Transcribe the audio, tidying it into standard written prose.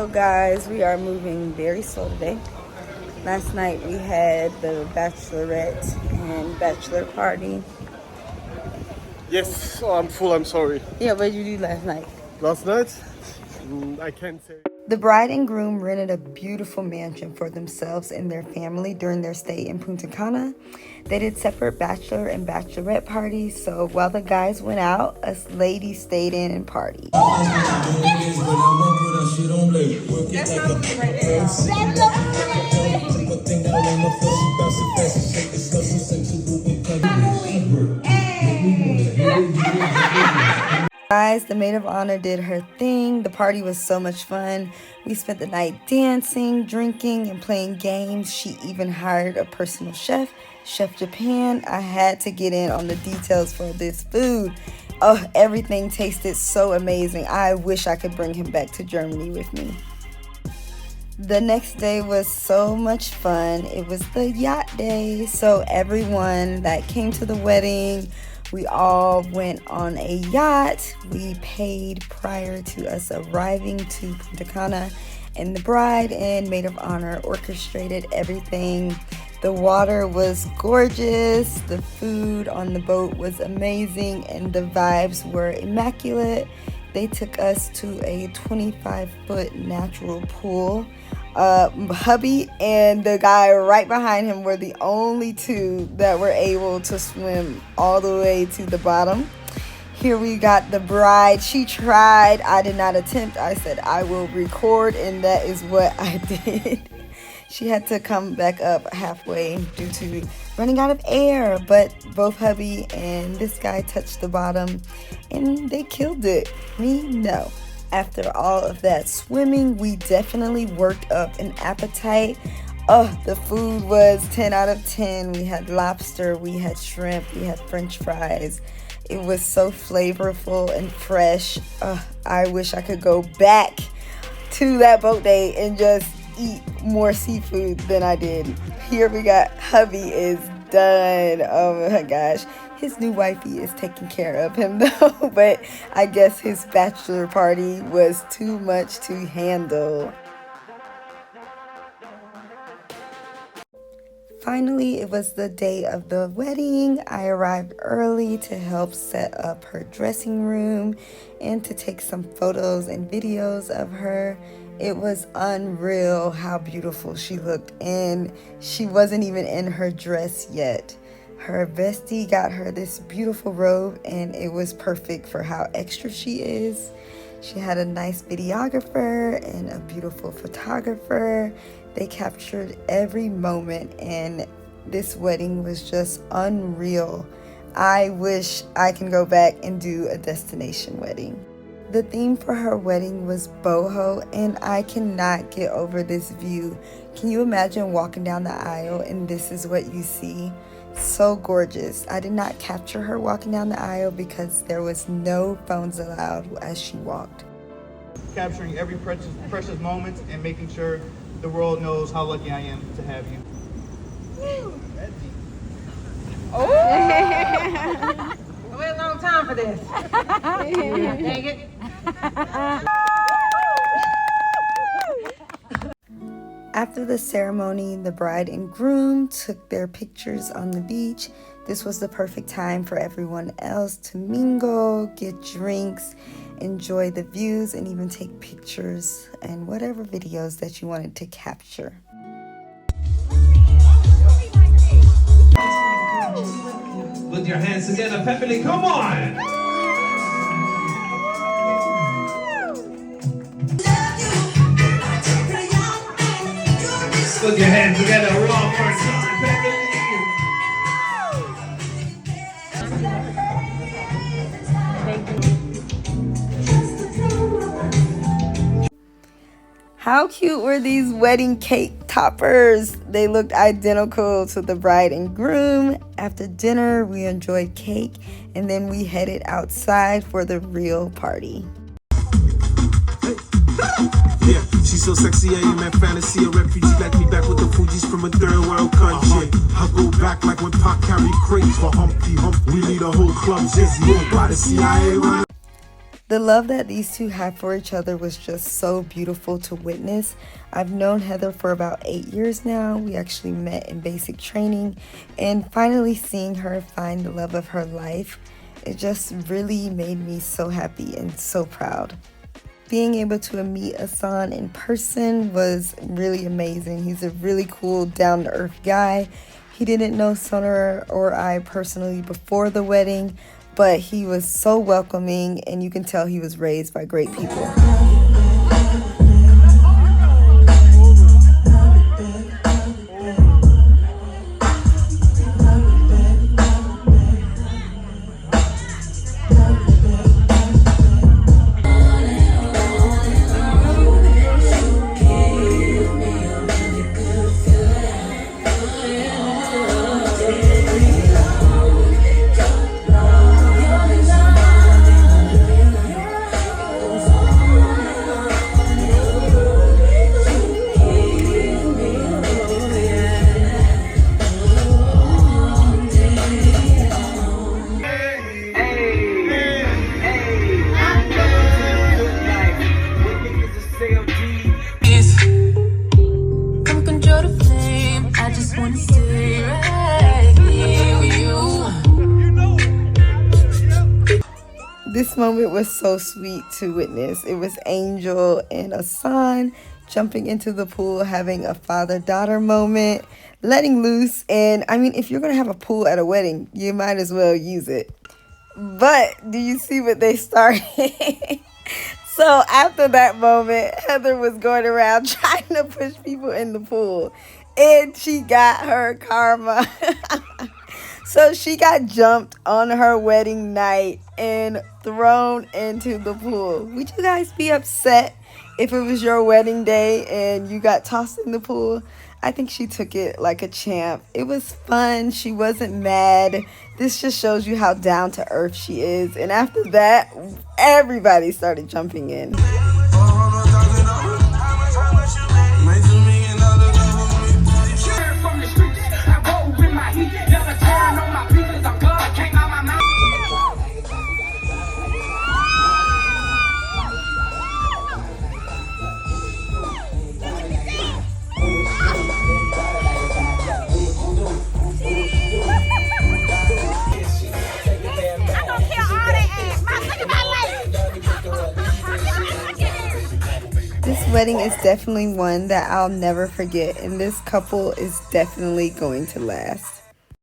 So guys, we are moving very slow today. Last night we had the bachelorette and bachelor party. Yes, oh, I'm full, I'm sorry. Yeah, what did you do last night? Last night? I can't say. The bride and groom rented a beautiful mansion for themselves and their family during their stay in Punta Cana. They did separate bachelor and bachelorette parties, so while the guys went out, us ladies stayed in and partied. Guys, the maid of honor did her thing. The party was so much fun. We spent the night dancing, drinking, and playing games. She even hired a personal chef, Chef Japan. I had to get in on the details for this food. Oh, everything tasted so amazing. I wish I could bring him back to Germany with me. The next day was so much fun. It was the yacht day, so everyone that came to the wedding, we all went on a yacht. We paid prior to us arriving to Punta Cana, and the bride and maid of honor orchestrated everything. The water was gorgeous, the food on the boat was amazing, and the vibes were immaculate. They took us to a 25-foot natural pool. Hubby and the guy right behind him were the only two that were able to swim all the way to the bottom. Here we got the bride. She tried. I did not attempt. I said I will record, and that is what I did. She had to come back up halfway due to running out of air, but both hubby and this guy touched the bottom and they killed it. Me, no. After all of that swimming, we definitely worked up an appetite. Oh, the food was 10 out of 10. We had lobster, we had shrimp, we had french fries. It was so flavorful and fresh. I wish I could go back to that boat day and just eat more seafood than I did. Here we got hubby is done. Oh my gosh. His new wifey is taking care of him though, but I guess his bachelor party was too much to handle. Finally, it was the day of the wedding. I arrived early to help set up her dressing room and to take some photos and videos of her. It was unreal how beautiful she looked, and she wasn't even in her dress yet. Her bestie got her this beautiful robe, and it was perfect for how extra she is. She had a nice videographer and a beautiful photographer. They captured every moment, and this wedding was just unreal. I wish I can go back and do a destination wedding. The theme for her wedding was boho, and I cannot get over this view. Can you imagine walking down the aisle and this is what you see? So gorgeous. I did not capture her walking down the aisle because there was no phones allowed as she walked. Capturing every precious moment and making sure the world knows how lucky I am to have you. Oh! We waited a long time for this. Dang it. After the ceremony, the bride and groom took their pictures on the beach. This was the perfect time for everyone else to mingle, get drinks, enjoy the views, and even take pictures and whatever videos that you wanted to capture. Put your hands together, family, come on! Put your hands together, one more time, family. How cute were these wedding cake toppers? They looked identical to the bride and groom. After dinner, we enjoyed cake, and then we headed outside for the real party. Yeah, she's so sexy, I am in fantasy. A refugee like me back with the Fugees from a third world country. I go back like when Pac carried crates for Humpty Hump. We need a whole club, Zizzy, by the CIA. The love that these two had for each other was just so beautiful to witness. I've known Heather for about 8 years now. We actually met in basic training, and finally seeing her find the love of her life, it just really made me so happy and so proud. Being able to meet Asan in person was really amazing. He's a really cool, down-to-earth guy. He didn't know Sona or I personally before the wedding, but he was so welcoming, and you can tell he was raised by great people. This moment was so sweet to witness. It was Angel and Asan jumping into the pool, having a father-daughter moment, letting loose. And I mean, if you're going to have a pool at a wedding, you might as well use it. But do you see what they started? So after that moment, Heather was going around trying to push people in the pool, and she got her karma. So she got jumped on her wedding night and thrown into the pool. Would you guys be upset if it was your wedding day and you got tossed in the pool? I think she took it like a champ. It was fun. She wasn't mad. This just shows you how down to earth she is. And after that, everybody started jumping in. This wedding is definitely one that I'll never forget, and this couple is definitely going to last.